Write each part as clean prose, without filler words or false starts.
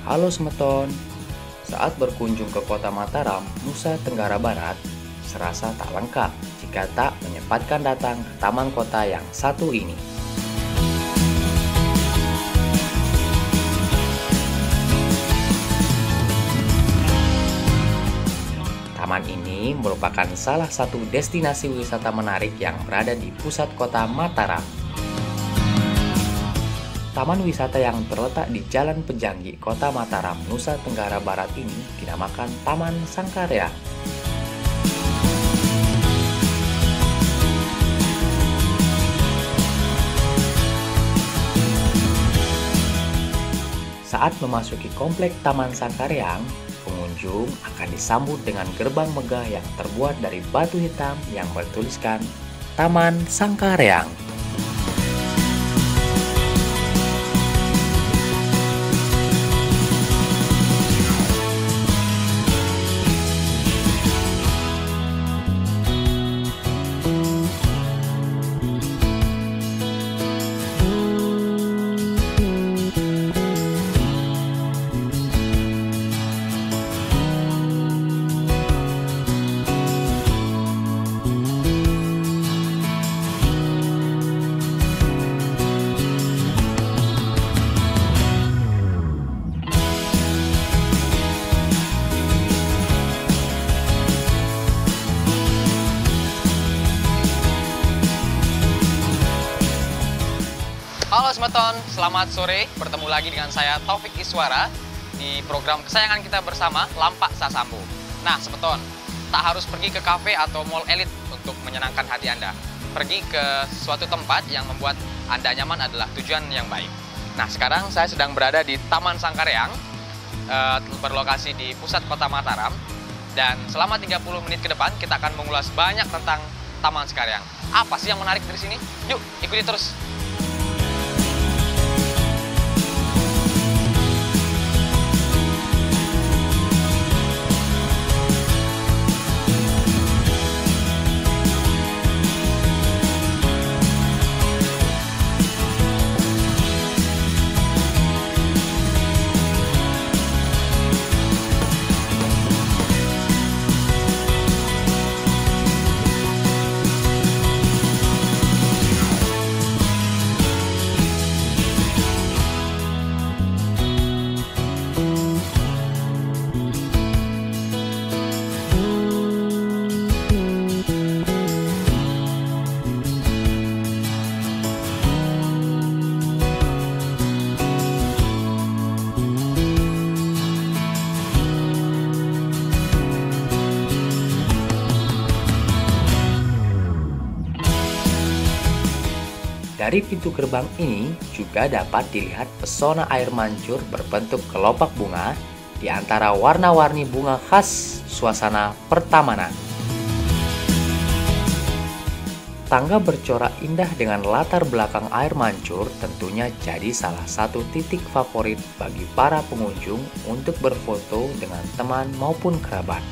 Halo Semeton, saat berkunjung ke kota Mataram, Nusa Tenggara Barat, serasa tak lengkap jika tak menyempatkan datang ke taman kota yang satu ini. Taman ini merupakan salah satu destinasi wisata menarik yang berada di pusat kota Mataram. Taman wisata yang terletak di Jalan Pejanggi, Kota Mataram, Nusa Tenggara Barat ini dinamakan Taman Sangkareang. Saat memasuki komplek Taman Sangkareang, pengunjung akan disambut dengan gerbang megah yang terbuat dari batu hitam yang bertuliskan Taman Sangkareang. Halo Semeton, selamat sore. Bertemu lagi dengan saya Taufik Iswara di program kesayangan kita bersama Lampak Sasambu. Nah Semeton, tak harus pergi ke kafe atau mall elit untuk menyenangkan hati Anda. Pergi ke suatu tempat yang membuat Anda nyaman adalah tujuan yang baik. Nah sekarang saya sedang berada di Taman Sangkareang, berlokasi di pusat kota Mataram. Dan selama 30 menit ke depan kita akan mengulas banyak tentang Taman Sangkareang. Apa sih yang menarik dari sini? Yuk ikuti terus. Dari pintu gerbang ini juga dapat dilihat pesona air mancur berbentuk kelopak bunga di antara warna-warni bunga khas suasana pertamanan. Tangga bercorak indah dengan latar belakang air mancur tentunya jadi salah satu titik favorit bagi para pengunjung untuk berfoto dengan teman maupun kerabat.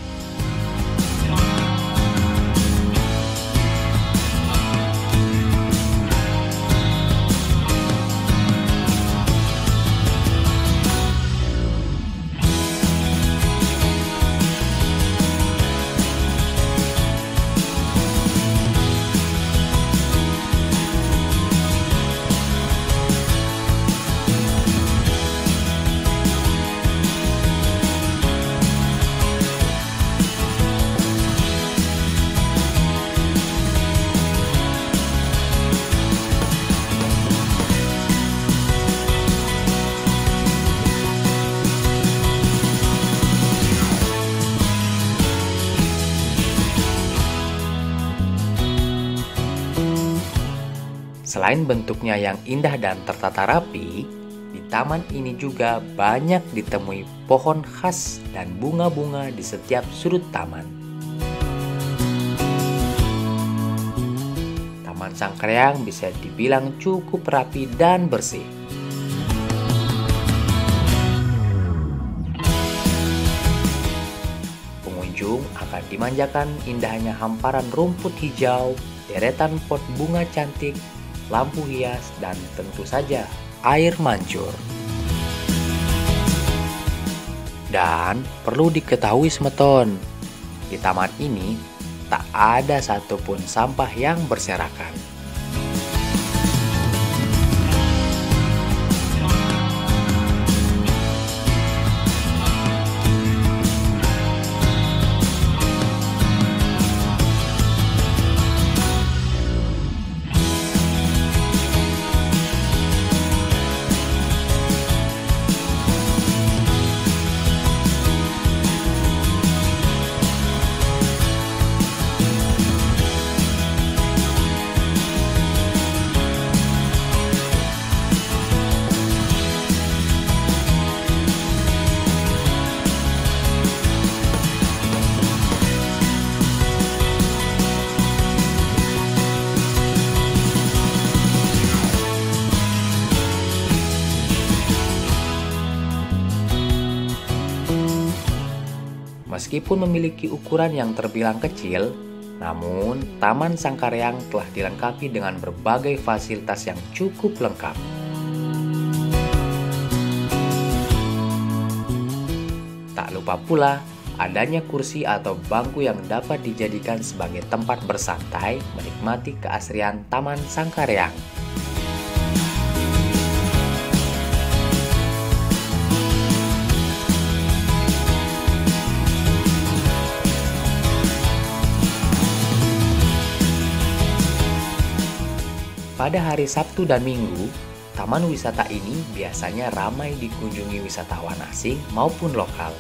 Selain bentuknya yang indah dan tertata rapi, di taman ini juga banyak ditemui pohon khas dan bunga-bunga di setiap sudut taman. Taman Sangkareang bisa dibilang cukup rapi dan bersih. Pengunjung akan dimanjakan indahnya hamparan rumput hijau, deretan pot bunga cantik, lampu hias, dan tentu saja air mancur. Dan perlu diketahui semeton, di taman ini tak ada satupun sampah yang berserakan. Meskipun memiliki ukuran yang terbilang kecil, namun Taman Sangkareang telah dilengkapi dengan berbagai fasilitas yang cukup lengkap. Tak lupa pula adanya kursi atau bangku yang dapat dijadikan sebagai tempat bersantai menikmati keasrian Taman Sangkareang. Pada hari Sabtu dan Minggu, taman wisata ini biasanya ramai dikunjungi wisatawan asing maupun lokal.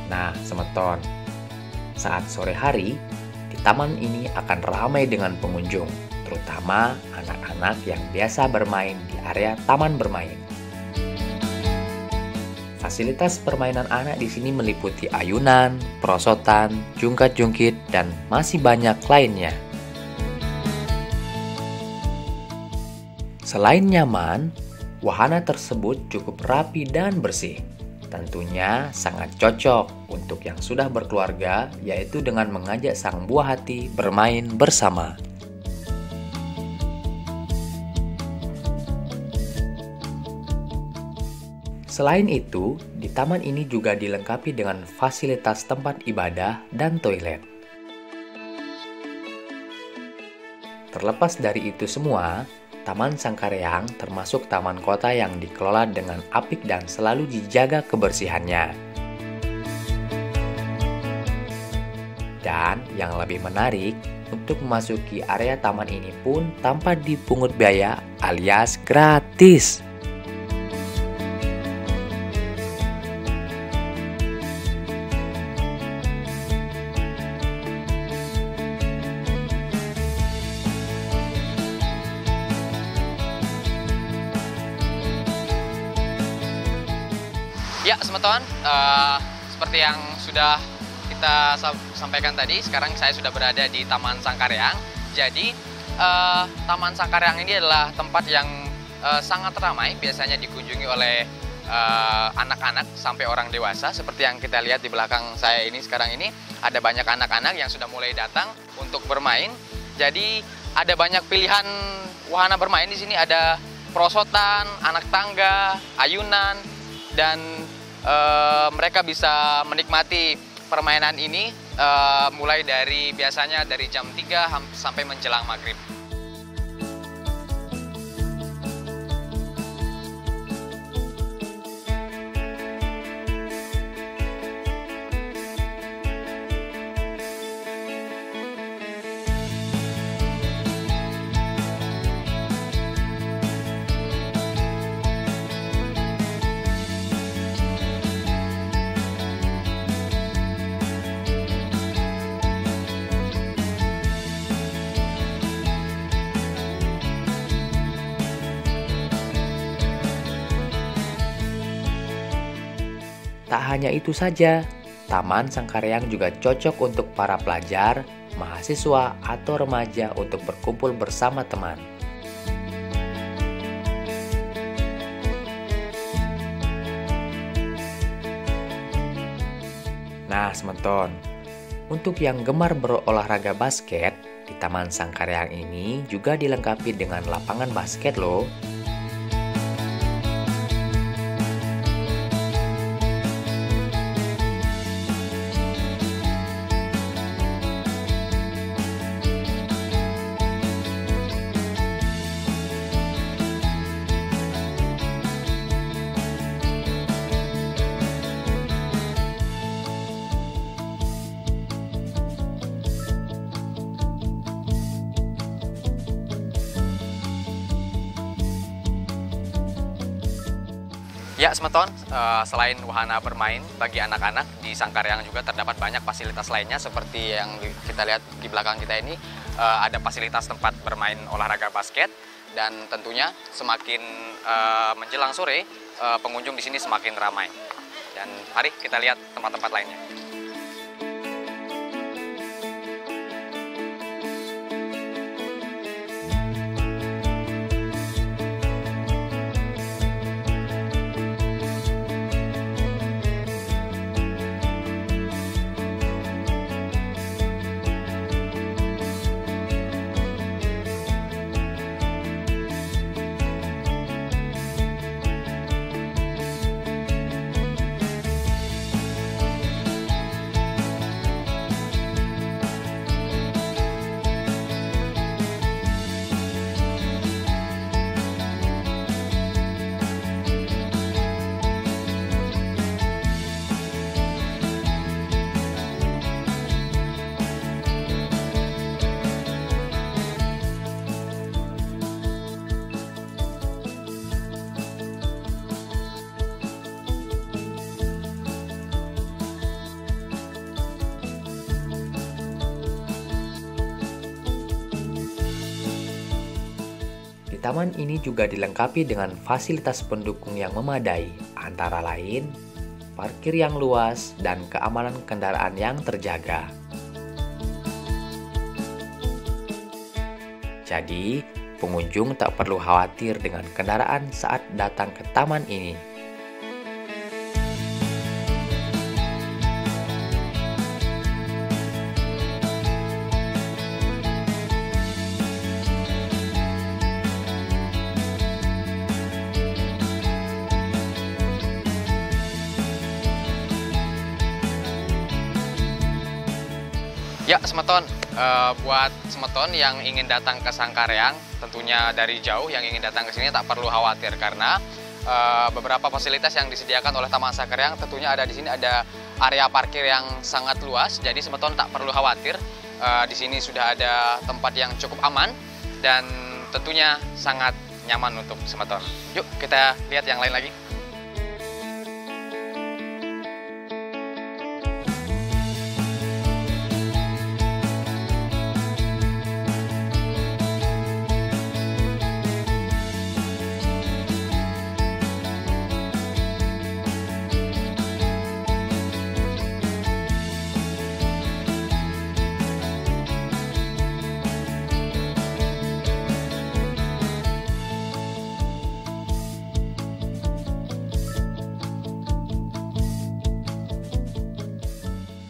Nah, semeton, saat sore hari, di taman ini akan ramai dengan pengunjung, terutama anak-anak yang biasa bermain di area taman bermain. Fasilitas permainan anak di sini meliputi ayunan, perosotan, jungkat-jungkit, dan masih banyak lainnya. Selain nyaman, wahana tersebut cukup rapi dan bersih. Tentunya sangat cocok untuk yang sudah berkeluarga, yaitu dengan mengajak sang buah hati bermain bersama. Selain itu, di taman ini juga dilengkapi dengan fasilitas tempat ibadah dan toilet. Terlepas dari itu semua, Taman Sangkareang termasuk taman kota yang dikelola dengan apik dan selalu dijaga kebersihannya. Dan yang lebih menarik, untuk memasuki area taman ini pun tanpa dipungut biaya alias gratis. Ya, semeton, seperti yang sudah kita sampaikan tadi, sekarang saya sudah berada di Taman Sangkareang. Jadi, Taman Sangkareang ini adalah tempat yang sangat ramai, biasanya dikunjungi oleh anak-anak sampai orang dewasa. Seperti yang kita lihat di belakang saya ini sekarang ini, ada banyak anak-anak yang sudah mulai datang untuk bermain. Jadi ada banyak pilihan wahana bermain di sini, ada perosotan, anak tangga, ayunan, dan mereka bisa menikmati permainan ini mulai dari biasanya dari jam 3 sampai menjelang maghrib. Tak hanya itu saja, Taman Sangkareang juga cocok untuk para pelajar, mahasiswa, atau remaja untuk berkumpul bersama teman. Nah, semeton, untuk yang gemar berolahraga basket, di Taman Sangkareang ini juga dilengkapi dengan lapangan basket loh. Ya, semeton, selain wahana bermain bagi anak-anak, di Sangkareang juga terdapat banyak fasilitas lainnya seperti yang kita lihat di belakang kita ini. Ada fasilitas tempat bermain olahraga basket, dan tentunya semakin menjelang sore, pengunjung di sini semakin ramai. Dan mari kita lihat tempat-tempat lainnya. Di taman ini juga dilengkapi dengan fasilitas pendukung yang memadai, antara lain parkir yang luas dan keamanan kendaraan yang terjaga. Jadi, pengunjung tak perlu khawatir dengan kendaraan saat datang ke taman ini. Ya, semeton, buat semeton yang ingin datang ke Sangkareang, tentunya dari jauh yang ingin datang ke sini tak perlu khawatir karena beberapa fasilitas yang disediakan oleh Taman Sangkareang tentunya ada di sini, ada area parkir yang sangat luas, jadi semeton tak perlu khawatir. Di sini sudah ada tempat yang cukup aman dan tentunya sangat nyaman untuk semeton. Yuk kita lihat yang lain lagi.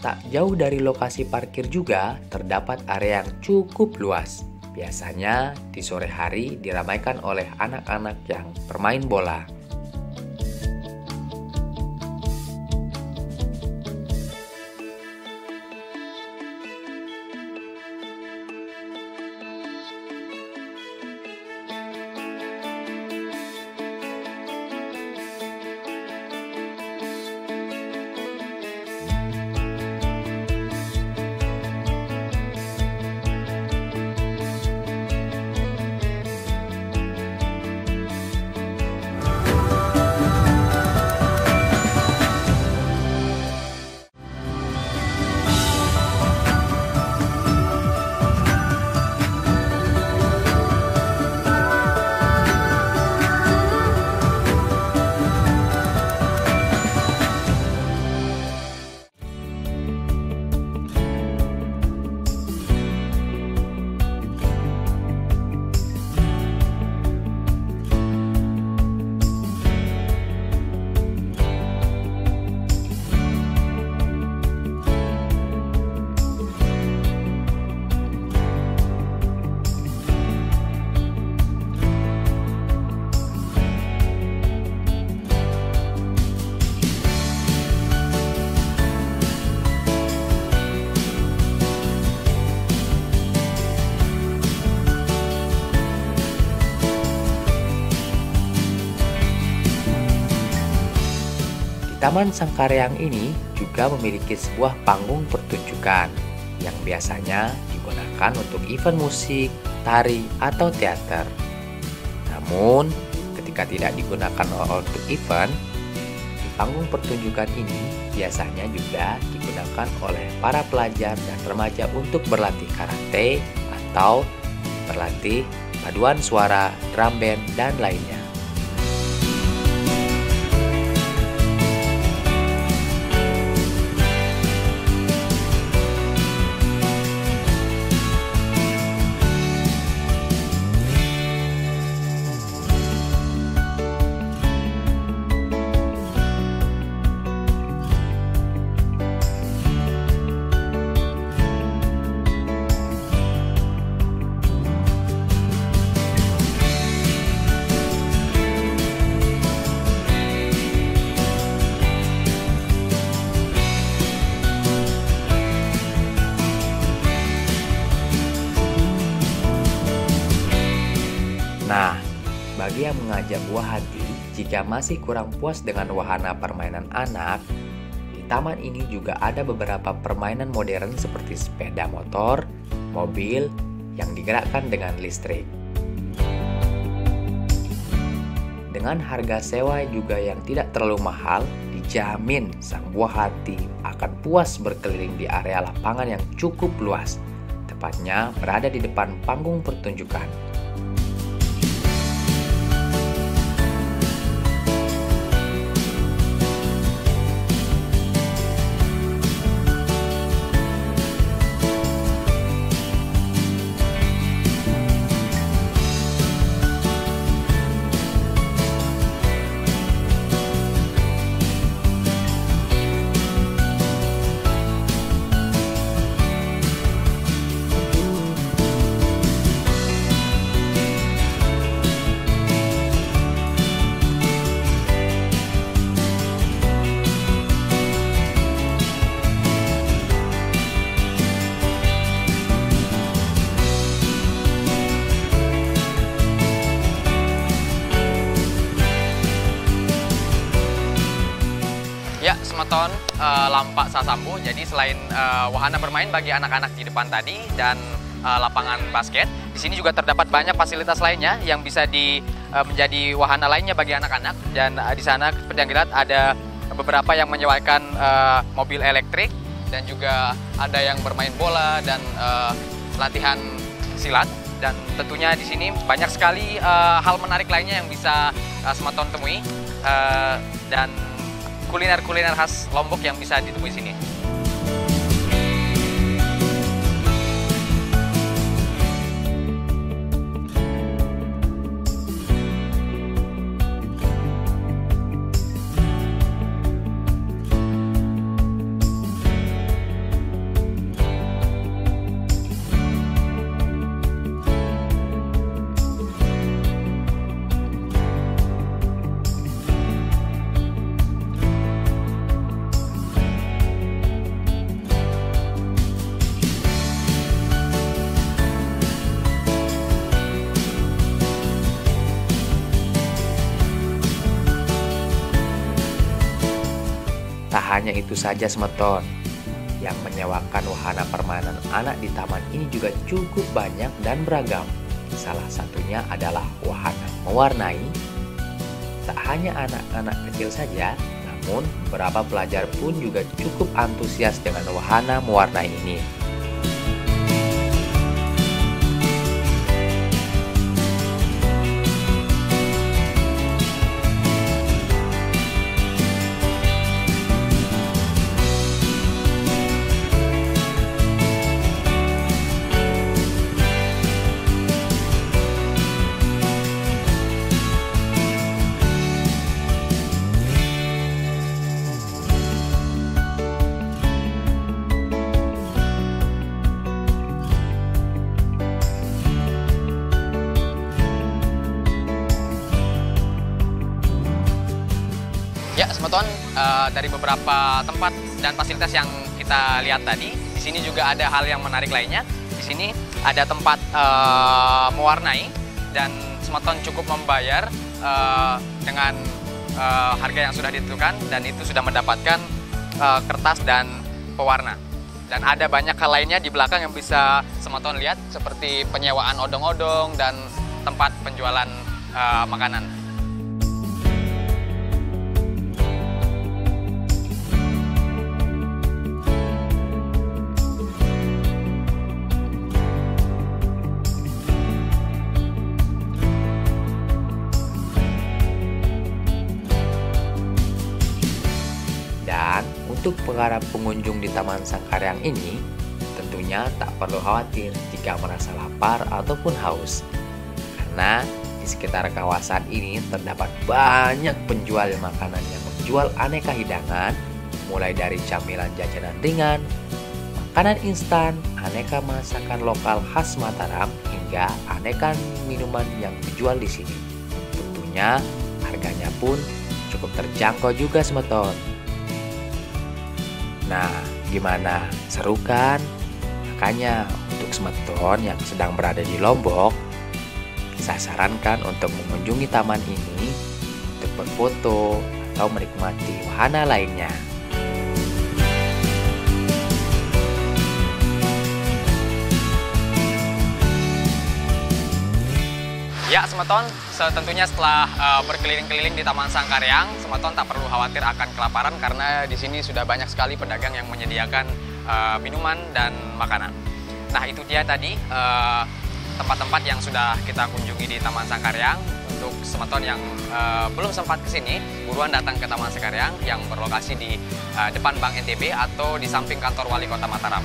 Tak jauh dari lokasi parkir juga terdapat area yang cukup luas. Biasanya di sore hari diramaikan oleh anak-anak yang bermain bola. Taman Sangkareang ini juga memiliki sebuah panggung pertunjukan yang biasanya digunakan untuk event musik, tari, atau teater. Namun, ketika tidak digunakan untuk event, di panggung pertunjukan ini biasanya juga digunakan oleh para pelajar dan remaja untuk berlatih karate atau berlatih paduan suara, drum band, dan lainnya. Nah, bagi yang mengajak buah hati, jika masih kurang puas dengan wahana permainan anak, di taman ini juga ada beberapa permainan modern seperti sepeda motor, mobil yang digerakkan dengan listrik. Dengan harga sewa juga yang tidak terlalu mahal, dijamin sang buah hati akan puas berkeliling di area lapangan yang cukup luas, tepatnya berada di depan panggung pertunjukan. Ya, Semeton Lampak Sasambu. Jadi selain wahana bermain bagi anak-anak di depan tadi dan lapangan basket, di sini juga terdapat banyak fasilitas lainnya yang bisa menjadi wahana lainnya bagi anak-anak. Dan di sana seperti yang kita lihat ada beberapa yang menyewakan mobil elektrik dan juga ada yang bermain bola dan latihan silat. Dan tentunya di sini banyak sekali hal menarik lainnya yang bisa Semeton temui dan kuliner-kuliner khas Lombok yang bisa ditemui sini. hanya itu saja Semeton. Yang menyewakan wahana permainan anak di taman ini juga cukup banyak dan beragam. Salah satunya adalah wahana mewarnai. Tak hanya anak-anak kecil saja, namun beberapa pelajar pun juga cukup antusias dengan wahana mewarnai ini. Ya, Semeton, dari beberapa tempat dan fasilitas yang kita lihat tadi, di sini juga ada hal yang menarik lainnya. Di sini ada tempat mewarnai dan Semeton cukup membayar dengan harga yang sudah ditentukan dan itu sudah mendapatkan kertas dan pewarna. Dan ada banyak hal lainnya di belakang yang bisa Semeton lihat seperti penyewaan odong-odong dan tempat penjualan makanan. Dan untuk para pengunjung di Taman Sangkaryang ini, tentunya tak perlu khawatir jika merasa lapar ataupun haus. Karena di sekitar kawasan ini terdapat banyak penjual makanan yang menjual aneka hidangan, mulai dari camilan jajanan ringan, makanan instan, aneka masakan lokal khas Mataram, hingga aneka minuman yang dijual di sini. Tentunya harganya pun cukup terjangkau juga Semeton. Nah, gimana? Seru kan? Makanya untuk Semeton yang sedang berada di Lombok, saya sarankan untuk mengunjungi taman ini untuk berfoto atau menikmati wahana lainnya. Ya, Semeton, tentunya setelah berkeliling-keliling di Taman Sangkaryang, Semeton tak perlu khawatir akan kelaparan karena di sini sudah banyak sekali pedagang yang menyediakan minuman dan makanan. Nah, itu dia tadi tempat-tempat yang sudah kita kunjungi di Taman Sangkaryang. Untuk Semeton yang belum sempat ke sini, buruan datang ke Taman Sangkaryang yang berlokasi di depan Bank NTB atau di samping kantor Wali Kota Mataram.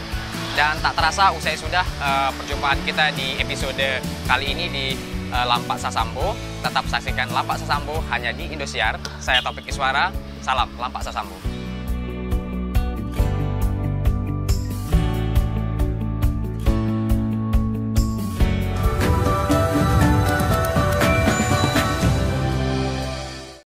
Dan tak terasa usai sudah perjumpaan kita di episode kali ini di Lampak Sasambo. Tetap saksikan Lampak Sasambo hanya di Indosiar. Saya Taufik Iswara, salam Lampak Sasambo.